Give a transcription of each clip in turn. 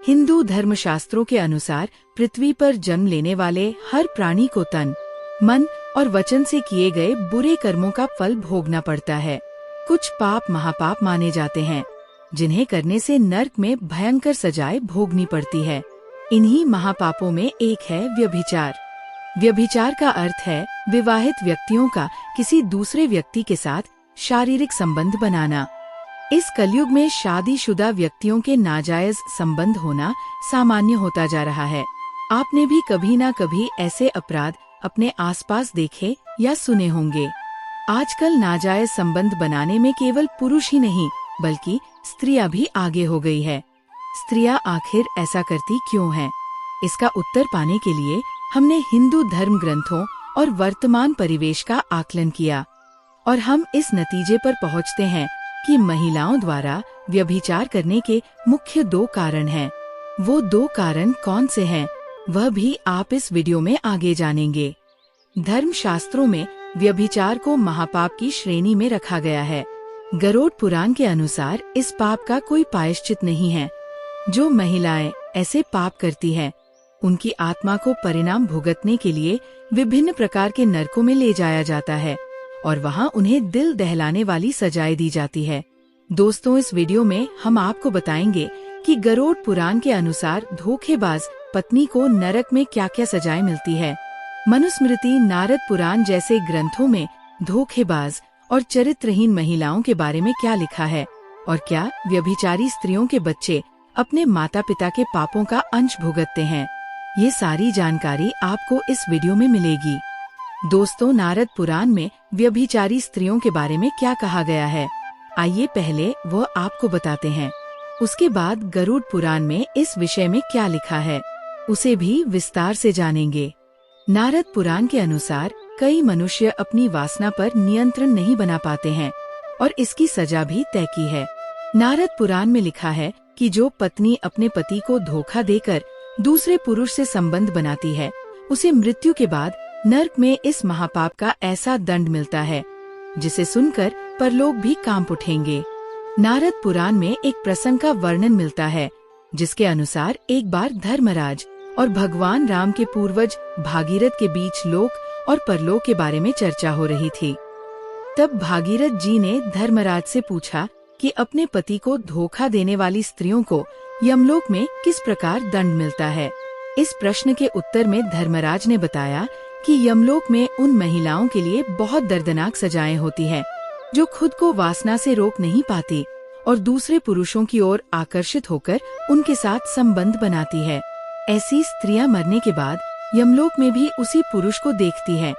हिंदू धर्मशास्त्रों के अनुसार पृथ्वी पर जन्म लेने वाले हर प्राणी को तन, मन और वचन से किए गए बुरे कर्मों का फल भोगना पड़ता है। कुछ पाप महापाप माने जाते हैं, जिन्हें करने से नर्क में भयंकर सजाएं भोगनी पड़ती है। इन्हीं महापापों में एक है व्यभिचार। व्यभिचार का अर्थ है विवाहित व्यक्तियों का किसी दूसरे व्यक्ति के साथ शारीरिक संबंध बनाना। इस कलयुग में शादीशुदा व्यक्तियों के नाजायज संबंध होना सामान्य होता जा रहा है। आपने भी कभी न कभी ऐसे अपराध अपने आसपास देखे या सुने होंगे। आजकल नाजायज संबंध बनाने में केवल पुरुष ही नहीं बल्कि स्त्रियां भी आगे हो गई है। स्त्रियां आखिर ऐसा करती क्यों हैं? इसका उत्तर पाने के लिए हमने हिंदू धर्म ग्रंथों और वर्तमान परिवेश का आकलन किया और हम इस नतीजे पर पहुंचते हैं कि महिलाओं द्वारा व्यभिचार करने के मुख्य 2 कारण हैं। वो 2 कारण कौन से हैं, वह भी आप इस वीडियो में आगे जानेंगे। धर्मशास्त्रों में व्यभिचार को महापाप की श्रेणी में रखा गया है। गरुड़ पुराण के अनुसार इस पाप का कोई प्रायश्चित नहीं है। जो महिलाएं ऐसे पाप करती हैं, उनकी आत्मा को परिणाम भुगतने के लिए विभिन्न प्रकार के नरकों में ले जाया जाता है और वहां उन्हें दिल दहलाने वाली सजाएं दी जाती है। दोस्तों, इस वीडियो में हम आपको बताएंगे कि गरुड़ पुराण के अनुसार धोखेबाज पत्नी को नरक में क्या क्या सजाएं मिलती है। मनुस्मृति, नारद पुराण जैसे ग्रंथों में धोखेबाज और चरित्रहीन महिलाओं के बारे में क्या लिखा है और क्या व्यभिचारी स्त्रियों के बच्चे अपने माता पिता के पापों का अंश भुगतते हैं। ये सारी जानकारी आपको इस वीडियो में मिलेगी। दोस्तों, नारद पुराण में व्यभिचारी स्त्रियों के बारे में क्या कहा गया है, आइए पहले वो आपको बताते हैं। उसके बाद गरुड़ पुराण में इस विषय में क्या लिखा है, उसे भी विस्तार से जानेंगे। नारद पुराण के अनुसार कई मनुष्य अपनी वासना पर नियंत्रण नहीं बना पाते हैं और इसकी सजा भी तय की है। नारद पुराण में लिखा है कि जो पत्नी अपने पति को धोखा देकर दूसरे पुरुष से संबंध बनाती है, उसे मृत्यु के बाद नर्क में इस महापाप का ऐसा दंड मिलता है जिसे सुनकर परलोक भी कांप उठेंगे। नारद पुराण में एक प्रसंग का वर्णन मिलता है जिसके अनुसार एक बार धर्मराज और भगवान राम के पूर्वज भागीरथ के बीच लोक और परलोक के बारे में चर्चा हो रही थी। तब भागीरथ जी ने धर्मराज से पूछा कि अपने पति को धोखा देने वाली स्त्रियों को यमलोक में किस प्रकार दंड मिलता है। इस प्रश्न के उत्तर में धर्मराज ने बताया कि यमलोक में उन महिलाओं के लिए बहुत दर्दनाक सजाएं होती हैं, जो खुद को वासना से रोक नहीं पाती और दूसरे पुरुषों की ओर आकर्षित होकर उनके साथ संबंध बनाती है। ऐसी स्त्रियां मरने के बाद यमलोक में भी उसी पुरुष को देखती हैं,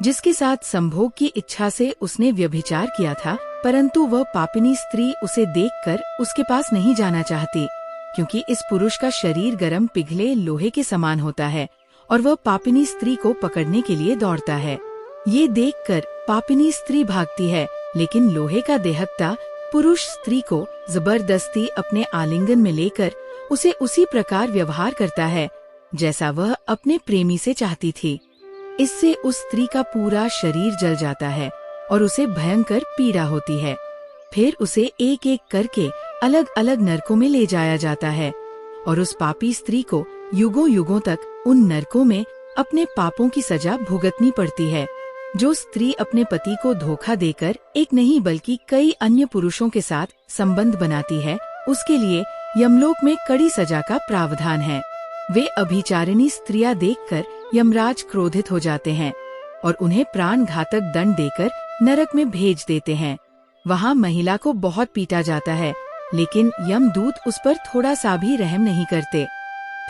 जिसके साथ संभोग की इच्छा से उसने व्यभिचार किया था, परंतु वह पापिनी स्त्री उसे देखकर उसके पास नहीं जाना चाहती, क्योंकि इस पुरुष का शरीर गर्म पिघले लोहे के समान होता है और वह पापिनी स्त्री को पकड़ने के लिए दौड़ता है। ये देखकर पापिनी स्त्री भागती है, लेकिन लोहे का देहकता पुरुष स्त्री को जबरदस्ती अपने आलिंगन में लेकर उसे उसी प्रकार व्यवहार करता है जैसा वह अपने प्रेमी से चाहती थी। इससे उस स्त्री का पूरा शरीर जल जाता है और उसे भयंकर पीड़ा होती है। फिर उसे एक एक करके अलग अलग नरकों में ले जाया जाता है और उस पापी स्त्री को युगों युगों तक उन नरकों में अपने पापों की सजा भुगतनी पड़ती है। जो स्त्री अपने पति को धोखा देकर एक नहीं बल्कि कई अन्य पुरुषों के साथ संबंध बनाती है, उसके लिए यमलोक में कड़ी सजा का प्रावधान है। वे अभिचारिणी स्त्रियां देखकर यमराज क्रोधित हो जाते हैं और उन्हें प्राण घातक दंड देकर नरक में भेज देते हैं। वहां महिला को बहुत पीटा जाता है, लेकिन यमदूत उस पर थोड़ा सा भी रहम नहीं करते।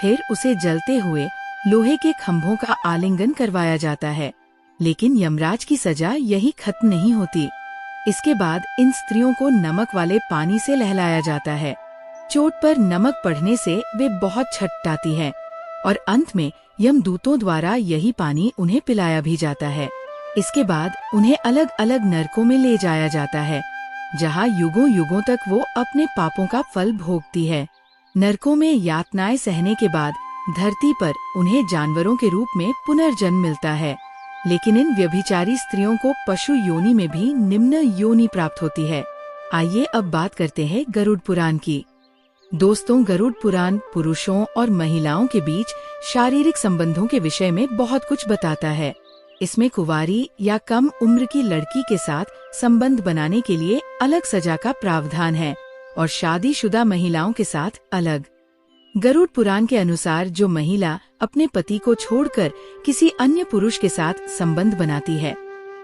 फिर उसे जलते हुए लोहे के खंभों का आलिंगन करवाया जाता है, लेकिन यमराज की सजा यही खत्म नहीं होती। इसके बाद इन स्त्रियों को नमक वाले पानी से नहलाया जाता है। चोट पर नमक पड़ने से वे बहुत छटपटाती हैं और अंत में यमदूतों द्वारा यही पानी उन्हें पिलाया भी जाता है। इसके बाद उन्हें अलग अलग नरकों में ले जाया जाता है, जहां युगों युगों तक वो अपने पापों का फल भोगती है। नरकों में यातनाएं सहने के बाद धरती पर उन्हें जानवरों के रूप में पुनर्जन्म मिलता है, लेकिन इन व्यभिचारी स्त्रियों को पशु योनि में भी निम्न योनि प्राप्त होती है। आइए अब बात करते हैं गरुड़ पुराण की। दोस्तों, गरुड़ पुराण पुरुषों और महिलाओं के बीच शारीरिक संबंधों के विषय में बहुत कुछ बताता है। इसमें कुंवारी या कम उम्र की लड़की के साथ संबंध बनाने के लिए अलग सजा का प्रावधान है और शादीशुदा महिलाओं के साथ अलग। गरुड़ पुराण के अनुसार जो महिला अपने पति को छोड़कर किसी अन्य पुरुष के साथ संबंध बनाती है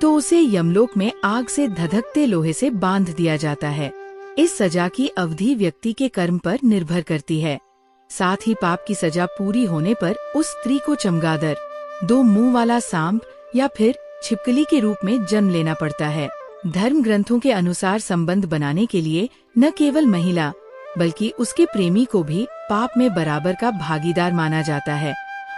तो उसे यमलोक में आग से धधकते लोहे से बांध दिया जाता है। इस सजा की अवधि व्यक्ति के कर्म पर निर्भर करती है। साथ ही पाप की सजा पूरी होने पर उस स्त्री को चमगादड़, 2 मुंह वाला सांप या फिर छिपकली के रूप में जन्म लेना पड़ता है। धर्म ग्रंथों के अनुसार संबंध बनाने के लिए न केवल महिला बल्कि उसके प्रेमी को भी पाप में बराबर का भागीदार माना जाता है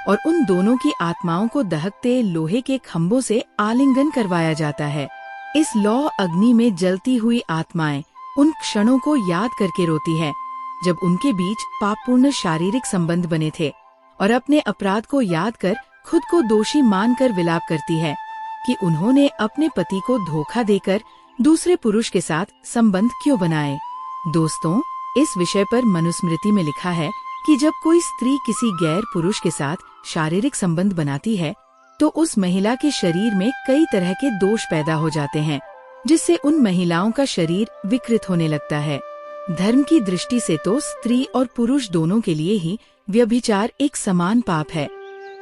और उन दोनों की आत्माओं को दहकते लोहे के खम्भों से आलिंगन करवाया जाता है। इस लौह अग्नि में जलती हुई आत्माएं उन क्षणों को याद करके रोती है जब उनके बीच पापपूर्ण शारीरिक संबंध बने थे और अपने अपराध को याद कर खुद को दोषी मानकर विलाप करती है कि उन्होंने अपने पति को धोखा देकर दूसरे पुरुष के साथ संबंध क्यों बनाए। दोस्तों, इस विषय पर मनुस्मृति में लिखा है कि जब कोई स्त्री किसी गैर पुरुष के साथ शारीरिक संबंध बनाती है तो उस महिला के शरीर में कई तरह के दोष पैदा हो जाते हैं जिससे उन महिलाओं का शरीर विकृत होने लगता है। धर्म की दृष्टि से तो स्त्री और पुरुष दोनों के लिए ही व्यभिचार एक समान पाप है,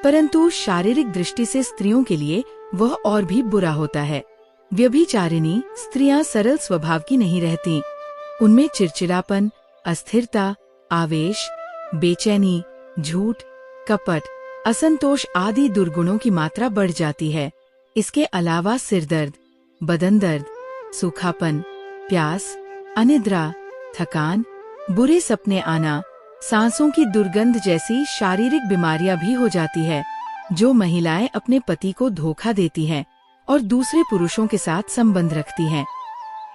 परंतु शारीरिक दृष्टि से स्त्रियों के लिए वह और भी बुरा होता है। व्यभिचारिणी स्त्रियां सरल स्वभाव की नहीं रहती। उनमें चिड़चिड़ापन, अस्थिरता, आवेश, बेचैनी, झूठ, कपट, असंतोष आदि दुर्गुणों की मात्रा बढ़ जाती है। इसके अलावा सिरदर्द, बदन दर्द, सूखापन, प्यास, अनिद्रा, थकान, बुरे सपने आना, सांसों की दुर्गंध जैसी शारीरिक बीमारियां भी हो जाती है। जो महिलाएं अपने पति को धोखा देती हैं और दूसरे पुरुषों के साथ संबंध रखती हैं,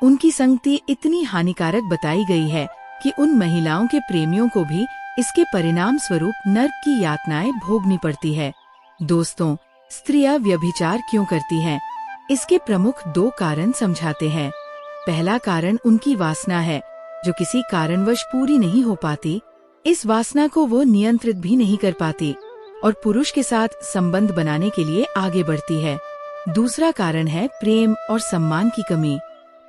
उनकी संगति इतनी हानिकारक बताई गई है कि उन महिलाओं के प्रेमियों को भी इसके परिणाम स्वरूप नर्क की यातनाएं भोगनी पड़ती है। दोस्तों, स्त्रियां व्यभिचार क्यों करती हैं? इसके प्रमुख 2 कारण समझाते हैं। पहला कारण उनकी वासना है जो किसी कारणवश पूरी नहीं हो पाती। इस वासना को वो नियंत्रित भी नहीं कर पाती और पुरुष के साथ संबंध बनाने के लिए आगे बढ़ती है। दूसरा कारण है प्रेम और सम्मान की कमी।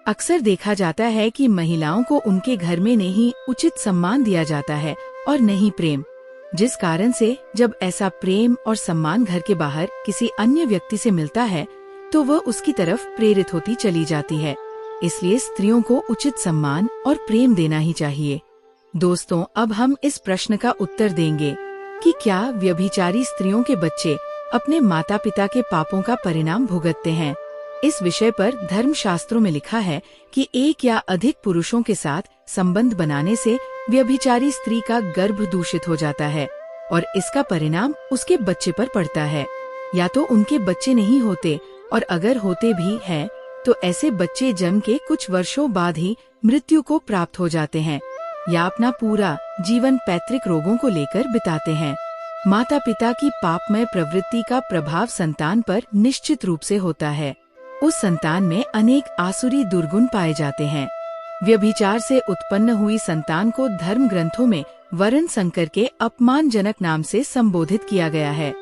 अक्सर देखा जाता है कि महिलाओं को उनके घर में नहीं उचित सम्मान दिया जाता है और नहीं प्रेम, जिस कारण से जब ऐसा प्रेम और सम्मान घर के बाहर किसी अन्य व्यक्ति से मिलता है तो वह उसकी तरफ प्रेरित होती चली जाती है। इसलिए स्त्रियों को उचित सम्मान और प्रेम देना ही चाहिए। दोस्तों, अब हम इस प्रश्न का उत्तर देंगे कि क्या व्यभिचारी स्त्रियों के बच्चे अपने माता पिता के पापों का परिणाम भुगतते हैं? इस विषय पर धर्म शास्त्रों में लिखा है कि एक या अधिक पुरुषों के साथ संबंध बनाने से व्यभिचारी स्त्री का गर्भ दूषित हो जाता है और इसका परिणाम उसके बच्चे पर पड़ता है। या तो उनके बच्चे नहीं होते और अगर होते भी हैं तो ऐसे बच्चे जन्म के कुछ वर्षों बाद ही मृत्यु को प्राप्त हो जाते हैं या अपना पूरा जीवन पैतृक रोगों को लेकर बिताते हैं। माता पिता की पापमय प्रवृत्ति का प्रभाव संतान पर निश्चित रूप से होता है। उस संतान में अनेक आसुरी दुर्गुण पाए जाते हैं। व्यभिचार से उत्पन्न हुई संतान को धर्म ग्रंथों में वर्ण संकर के अपमानजनक नाम से संबोधित किया गया है।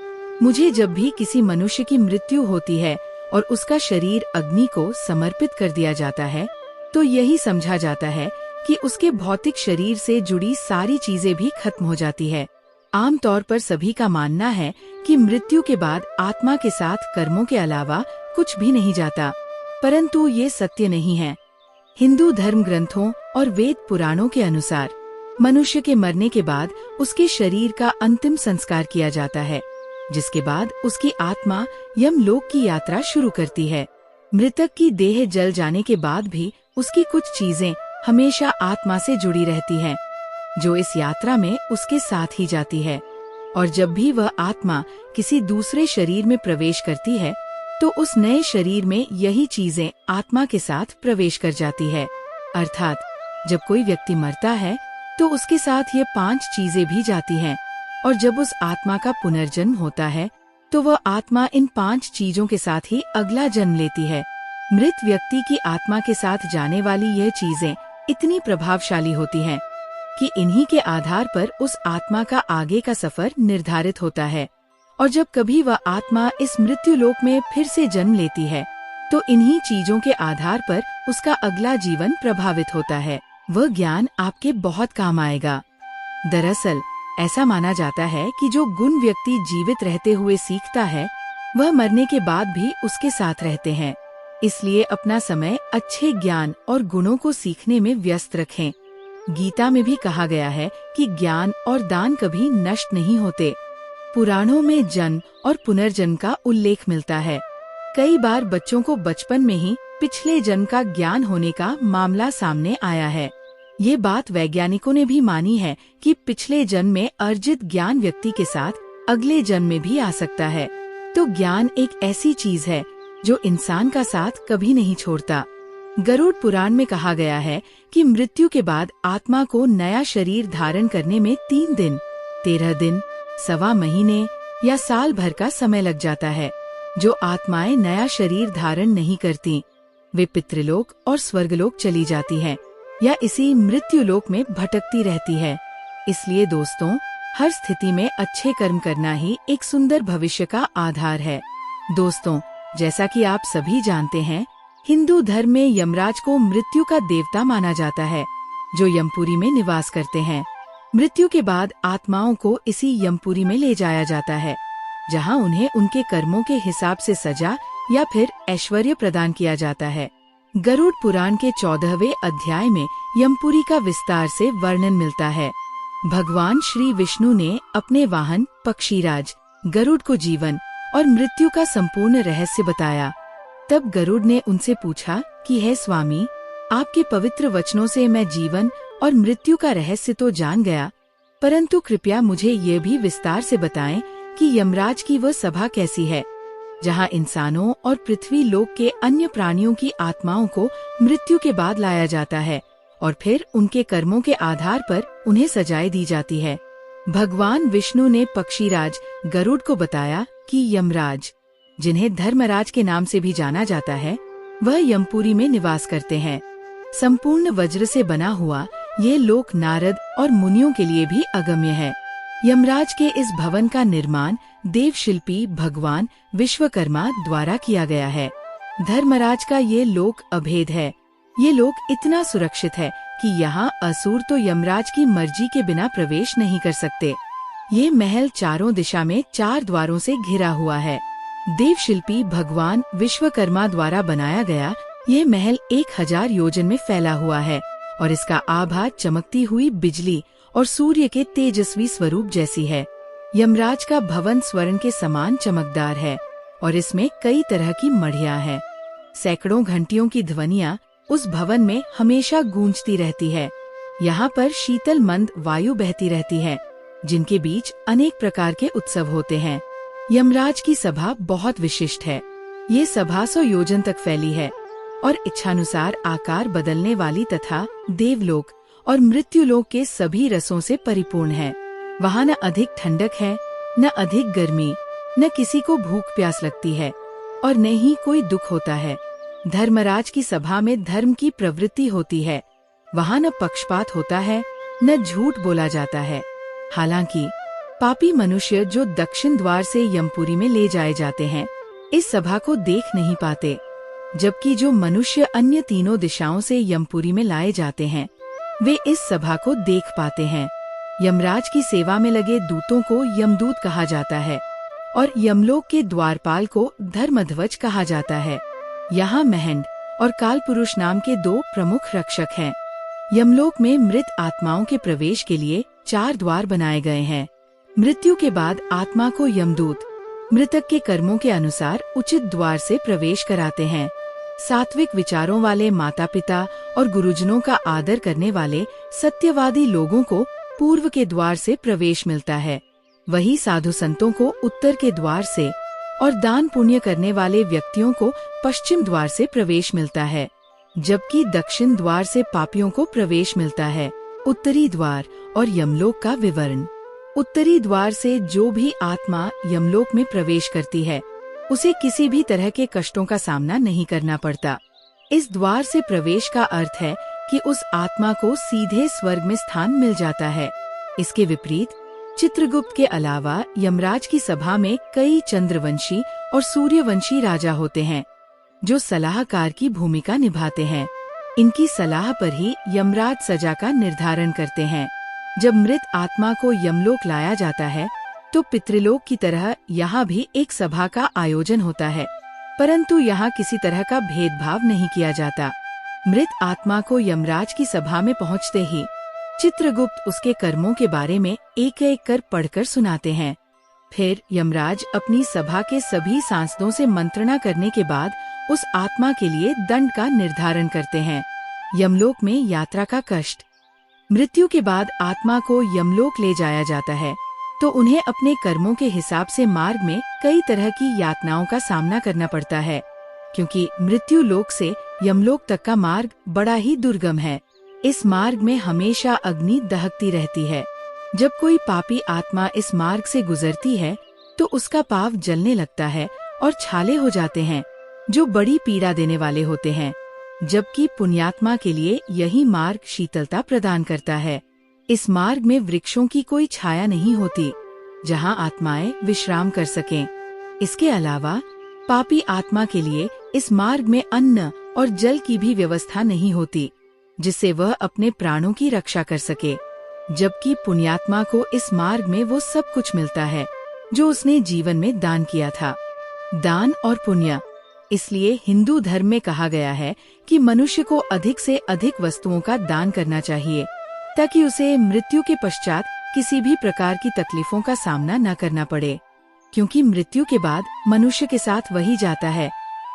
मुझे जब भी किसी मनुष्य की मृत्यु होती है और उसका शरीर अग्नि को समर्पित कर दिया जाता है तो यही समझा जाता है कि उसके भौतिक शरीर से जुड़ी सारी चीजें भी खत्म हो जाती है। आमतौर पर सभी का मानना है कि मृत्यु के बाद आत्मा के साथ कर्मों के अलावा कुछ भी नहीं जाता, परंतु ये सत्य नहीं है। हिंदू धर्म ग्रंथों और वेद पुराणों के अनुसार मनुष्य के मरने के बाद उसके शरीर का अंतिम संस्कार किया जाता है, जिसके बाद उसकी आत्मा यमलोक की यात्रा शुरू करती है। मृतक की देह जल जाने के बाद भी उसकी कुछ चीजें हमेशा आत्मा से जुड़ी रहती हैं, जो इस यात्रा में उसके साथ ही जाती है। और जब भी वह आत्मा किसी दूसरे शरीर में प्रवेश करती है तो उस नए शरीर में यही चीजें आत्मा के साथ प्रवेश कर जाती है। अर्थात जब कोई व्यक्ति मरता है तो उसके साथ ये 5 चीजें भी जाती हैं और जब उस आत्मा का पुनर्जन्म होता है तो वह आत्मा इन 5 चीजों के साथ ही अगला जन्म लेती है। मृत व्यक्ति की आत्मा के साथ जाने वाली यह चीजें इतनी प्रभावशाली होती हैं कि इन्हीं के आधार पर उस आत्मा का आगे का सफर निर्धारित होता है। और जब कभी वह आत्मा इस मृत्यु लोक में फिर से जन्म लेती है तो इन्हीं चीजों के आधार पर उसका अगला जीवन प्रभावित होता है। वह ज्ञान आपके बहुत काम आएगा। दरअसल ऐसा माना जाता है कि जो गुण व्यक्ति जीवित रहते हुए सीखता है वह मरने के बाद भी उसके साथ रहते हैं। इसलिए अपना समय अच्छे ज्ञान और गुणों को सीखने में व्यस्त रखें। गीता में भी कहा गया है कि ज्ञान और दान कभी नष्ट नहीं होते। पुराणों में जन्म और पुनर्जन्म का उल्लेख मिलता है। कई बार बच्चों को बचपन में ही पिछले जन्म का ज्ञान होने का मामला सामने आया है। ये बात वैज्ञानिकों ने भी मानी है कि पिछले जन्म में अर्जित ज्ञान व्यक्ति के साथ अगले जन्म में भी आ सकता है। तो ज्ञान एक ऐसी चीज है जो इंसान का साथ कभी नहीं छोड़ता। गरुड़ पुराण में कहा गया है कि मृत्यु के बाद आत्मा को नया शरीर धारण करने में 3 दिन, 13 दिन, सवा महीने या साल भर का समय लग जाता है। जो आत्माएं नया शरीर धारण नहीं करती वे पितृलोक और स्वर्गलोक चली जाती हैं या इसी मृत्यु लोक में भटकती रहती है। इसलिए दोस्तों, हर स्थिति में अच्छे कर्म करना ही एक सुंदर भविष्य का आधार है। दोस्तों, जैसा कि आप सभी जानते हैं, हिंदू धर्म में यमराज को मृत्यु का देवता माना जाता है जो यमपुरी में निवास करते हैं। मृत्यु के बाद आत्माओं को इसी यमपुरी में ले जाया जाता है जहां उन्हें उनके कर्मों के हिसाब से सजा या फिर ऐश्वर्य प्रदान किया जाता है। गरुड़ पुराण के 14वें अध्याय में यमपुरी का विस्तार से वर्णन मिलता है। भगवान श्री विष्णु ने अपने वाहन पक्षीराज गरुड़ को जीवन और मृत्यु का संपूर्ण रहस्य बताया। तब गरुड़ ने उनसे पूछा कि हे स्वामी, आपके पवित्र वचनों से मैं जीवन और मृत्यु का रहस्य तो जान गया, परंतु कृपया मुझे ये भी विस्तार से बताएं कि यमराज की वह सभा कैसी है जहां इंसानों और पृथ्वी लोक के अन्य प्राणियों की आत्माओं को मृत्यु के बाद लाया जाता है और फिर उनके कर्मों के आधार पर उन्हें सजाएं दी जाती है। भगवान विष्णु ने पक्षीराज गरुड़ को बताया कि यमराज, जिन्हें धर्मराज के नाम से भी जाना जाता है, वह यमपुरी में निवास करते हैं। संपूर्ण वज्र से बना हुआ ये लोक नारद और मुनियों के लिए भी अगम्य है। यमराज के इस भवन का निर्माण देव शिल्पी भगवान विश्वकर्मा द्वारा किया गया है। धर्मराज का ये लोक अभेद है। ये लोक इतना सुरक्षित है कि यहाँ असुर तो यमराज की मर्जी के बिना प्रवेश नहीं कर सकते। ये महल चारों दिशा में 4 द्वारों से घिरा हुआ है। देव शिल्पी भगवान विश्वकर्मा द्वारा बनाया गया ये महल 1000 योजन में फैला हुआ है और इसका आभा चमकती हुई बिजली और सूर्य के तेजस्वी स्वरूप जैसी है। यमराज का भवन स्वर्ण के समान चमकदार है और इसमें कई तरह की मढ़ियां हैं। सैकड़ों घंटियों की ध्वनियां उस भवन में हमेशा गूंजती रहती है। यहाँ पर शीतल मंद वायु बहती रहती है जिनके बीच अनेक प्रकार के उत्सव होते हैं। यमराज की सभा बहुत विशिष्ट है। ये सभा 100 योजन तक फैली है और इच्छानुसार आकार बदलने वाली तथा देवलोक और मृत्युलोक के सभी रसों से परिपूर्ण है। वहाँ न अधिक ठंडक है, न अधिक गर्मी, न किसी को भूख प्यास लगती है और न ही कोई दुख होता है। धर्मराज की सभा में धर्म की प्रवृत्ति होती है। वहाँ न पक्षपात होता है, न झूठ बोला जाता है। हालांकि पापी मनुष्य जो दक्षिण द्वार से यमपुरी में ले जाए जाते हैं, इस सभा को देख नहीं पाते, जबकि जो मनुष्य अन्य तीनों दिशाओं से यमपुरी में लाए जाते हैं वे इस सभा को देख पाते हैं। यमराज की सेवा में लगे दूतों को यमदूत कहा जाता है और यमलोक के द्वारपाल को धर्मध्वज कहा जाता है। यहाँ महंड और कालपुरुष नाम के 2 प्रमुख रक्षक हैं। यमलोक में मृत आत्माओं के प्रवेश के लिए 4 द्वार बनाए गए हैं। मृत्यु के बाद आत्मा को यमदूत मृतक के कर्मों के अनुसार उचित द्वार से प्रवेश कराते हैं। सात्विक विचारों वाले माता पिता और गुरुजनों का आदर करने वाले सत्यवादी लोगों को पूर्व के द्वार से प्रवेश मिलता है। वही साधु संतों को उत्तर के द्वार से और दान पुण्य करने वाले व्यक्तियों को पश्चिम द्वार से प्रवेश मिलता है, जबकि दक्षिण द्वार से पापियों को प्रवेश मिलता है। उत्तरी द्वार और यमलोक का विवरण। उत्तरी द्वार से जो भी आत्मा यमलोक में प्रवेश करती है उसे किसी भी तरह के कष्टों का सामना नहीं करना पड़ता। इस द्वार से प्रवेश का अर्थ है कि उस आत्मा को सीधे स्वर्ग में स्थान मिल जाता है। इसके विपरीत चित्रगुप्त के अलावा यमराज की सभा में कई चंद्रवंशी और सूर्यवंशी राजा होते हैं, जो सलाहकार की भूमिका निभाते हैं। इनकी सलाह पर ही यमराज सजा का निर्धारण करते हैं। जब मृत आत्मा को यमलोक लाया जाता है तो पितृलोक की तरह यहाँ भी एक सभा का आयोजन होता है, परंतु यहाँ किसी तरह का भेदभाव नहीं किया जाता। मृत आत्मा को यमराज की सभा में पहुँचते ही चित्रगुप्त उसके कर्मों के बारे में एक एक कर पढ़कर सुनाते हैं। फिर यमराज अपनी सभा के सभी सांसदों से मंत्रणा करने के बाद उस आत्मा के लिए दंड का निर्धारण करते हैं। यमलोक में यात्रा का कष्ट। मृत्यु के बाद आत्मा को यमलोक ले जाया जाता है तो उन्हें अपने कर्मों के हिसाब से मार्ग में कई तरह की यातनाओं का सामना करना पड़ता है, क्योंकि मृत्यु लोक से यमलोक तक का मार्ग बड़ा ही दुर्गम है। इस मार्ग में हमेशा अग्नि दहकती रहती है। जब कोई पापी आत्मा इस मार्ग से गुजरती है तो उसका पाव जलने लगता है और छाले हो जाते हैं, जो बड़ी पीड़ा देने वाले होते हैं, जबकि पुण्यात्मा के लिए यही मार्ग शीतलता प्रदान करता है। इस मार्ग में वृक्षों की कोई छाया नहीं होती, जहां आत्माएं विश्राम कर सकें। इसके अलावा पापी आत्मा के लिए इस मार्ग में अन्न और जल की भी व्यवस्था नहीं होती, जिससे वह अपने प्राणों की रक्षा कर सके, जबकि पुण्यात्मा को इस मार्ग में वो सब कुछ मिलता है जो उसने जीवन में दान किया था। दान और पुण्य। इसलिए हिंदू धर्म में कहा गया है कि मनुष्य को अधिक से अधिक वस्तुओं का दान करना चाहिए, ताकि उसे मृत्यु के पश्चात किसी भी प्रकार की तकलीफों का सामना न करना पड़े, क्योंकि मृत्यु के बाद मनुष्य के साथ वही जाता है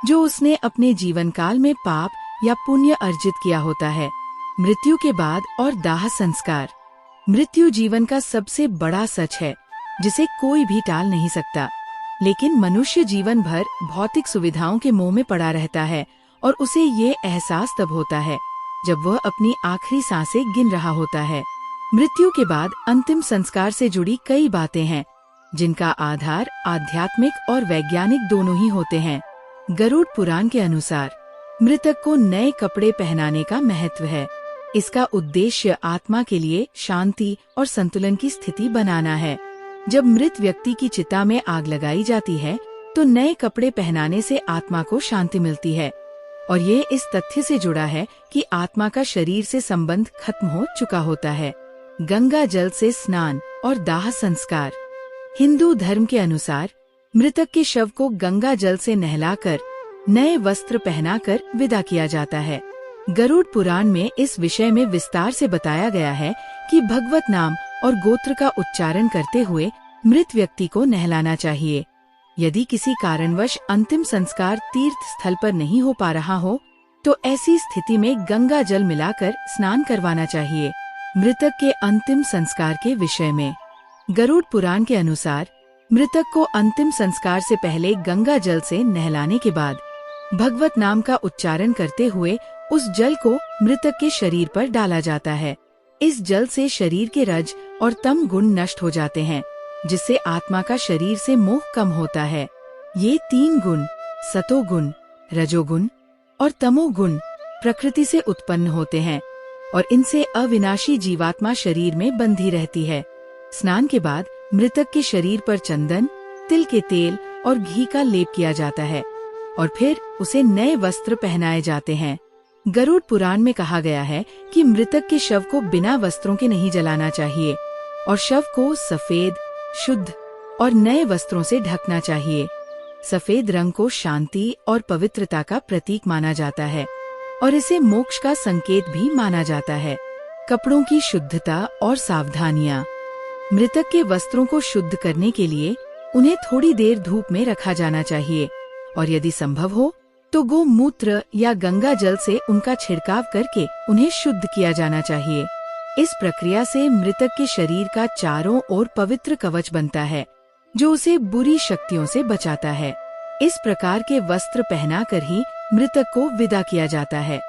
जो उसने अपने जीवन काल में पाप या पुण्य अर्जित किया होता है। मृत्यु के बाद और दाह संस्कार। मृत्यु जीवन का सबसे बड़ा सच है, जिसे कोई भी टाल नहीं सकता। लेकिन मनुष्य जीवन भर भौतिक सुविधाओं के मोह में पड़ा रहता है और उसे ये एहसास तब होता है जब वह अपनी आखिरी सांसें गिन रहा होता है। मृत्यु के बाद अंतिम संस्कार से जुड़ी कई बातें हैं, जिनका आधार आध्यात्मिक और वैज्ञानिक दोनों ही होते हैं। गरुड़ पुराण के अनुसार मृतक को नए कपड़े पहनाने का महत्व है। इसका उद्देश्य आत्मा के लिए शांति और संतुलन की स्थिति बनाना है। जब मृत व्यक्ति की चिता में आग लगाई जाती है तो नए कपड़े पहनाने से आत्मा को शांति मिलती है, और ये इस तथ्य से जुड़ा है कि आत्मा का शरीर से संबंध खत्म हो चुका होता है। गंगा जल से स्नान और दाह संस्कार। हिंदू धर्म के अनुसार मृतक के शव को गंगा जल से नहलाकर नए वस्त्र पहनाकर विदा किया जाता है। गरुड़ पुराण में इस विषय में विस्तार से बताया गया है कि भगवत नाम और गोत्र का उच्चारण करते हुए मृत व्यक्ति को नहलाना चाहिए। यदि किसी कारणवश अंतिम संस्कार तीर्थ स्थल पर नहीं हो पा रहा हो तो ऐसी स्थिति में गंगा जल मिलाकर स्नान करवाना चाहिए। मृतक के अंतिम संस्कार के विषय में गरुड़ पुराण के अनुसार मृतक को अंतिम संस्कार से पहले गंगा जल से नहलाने के बाद भगवत नाम का उच्चारण करते हुए उस जल को मृतक के शरीर पर डाला जाता है। इस जल से शरीर के रज और तम गुण नष्ट हो जाते हैं, जिससे आत्मा का शरीर से मोह कम होता है। ये तीन गुण सतोगुण, रजोगुण और तमोगुण प्रकृति से उत्पन्न होते हैं और इनसे अविनाशी जीवात्मा शरीर में बंधी रहती है। स्नान के बाद मृतक के शरीर पर चंदन, तिल के तेल और घी का लेप किया जाता है और फिर उसे नए वस्त्र पहनाए जाते हैं। गरुड़ पुराण में कहा गया है कि मृतक के शव को बिना वस्त्रों के नहीं जलाना चाहिए और शव को सफेद, शुद्ध और नए वस्त्रों से ढकना चाहिए। सफेद रंग को शांति और पवित्रता का प्रतीक माना जाता है और इसे मोक्ष का संकेत भी माना जाता है। कपड़ों की शुद्धता और सावधानियां। मृतक के वस्त्रों को शुद्ध करने के लिए उन्हें थोड़ी देर धूप में रखा जाना चाहिए और यदि संभव हो तो गोमूत्र या गंगा जल से उनका छिड़काव करके उन्हें शुद्ध किया जाना चाहिए। इस प्रक्रिया से मृतक के शरीर का चारों ओर पवित्र कवच बनता है, जो उसे बुरी शक्तियों से बचाता है। इस प्रकार के वस्त्र पहनाकर ही मृतक को विदा किया जाता है।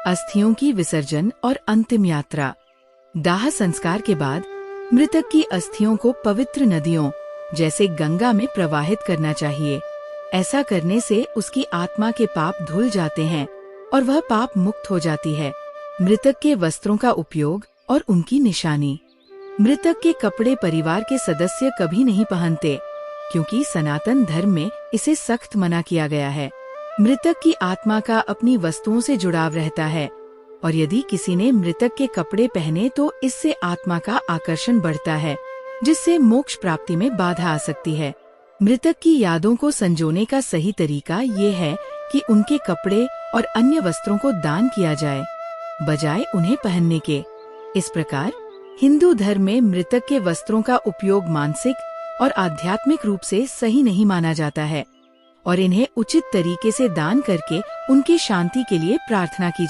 अस्थियों की विसर्जन और अंतिम यात्रा। दाह संस्कार के बाद मृतक की अस्थियों को पवित्र नदियों जैसे गंगा में प्रवाहित करना चाहिए। ऐसा करने से उसकी आत्मा के पाप धुल जाते हैं और वह पाप मुक्त हो जाती है। मृतक के वस्त्रों का उपयोग और उनकी निशानी। मृतक के कपड़े परिवार के सदस्य कभी नहीं पहनते, क्योंकि सनातन धर्म में इसे सख्त मना किया गया है। मृतक की आत्मा का अपनी वस्तुओं से जुड़ाव रहता है, और यदि किसी ने मृतक के कपड़े पहने तो इससे आत्मा का आकर्षण बढ़ता है, जिससे मोक्ष प्राप्ति में बाधा आ सकती है। मृतक की यादों को संजोने का सही तरीका ये है कि उनके कपड़े और अन्य वस्त्रों को दान किया जाए, बजाय उन्हें पहनने के। इस प्रकार हिंदू धर्म में मृतक के वस्त्रों का उपयोग मानसिक और आध्यात्मिक रूप से सही नहीं माना जाता है, और इन्हें उचित तरीके से दान करके उनकी शांति के लिए प्रार्थना की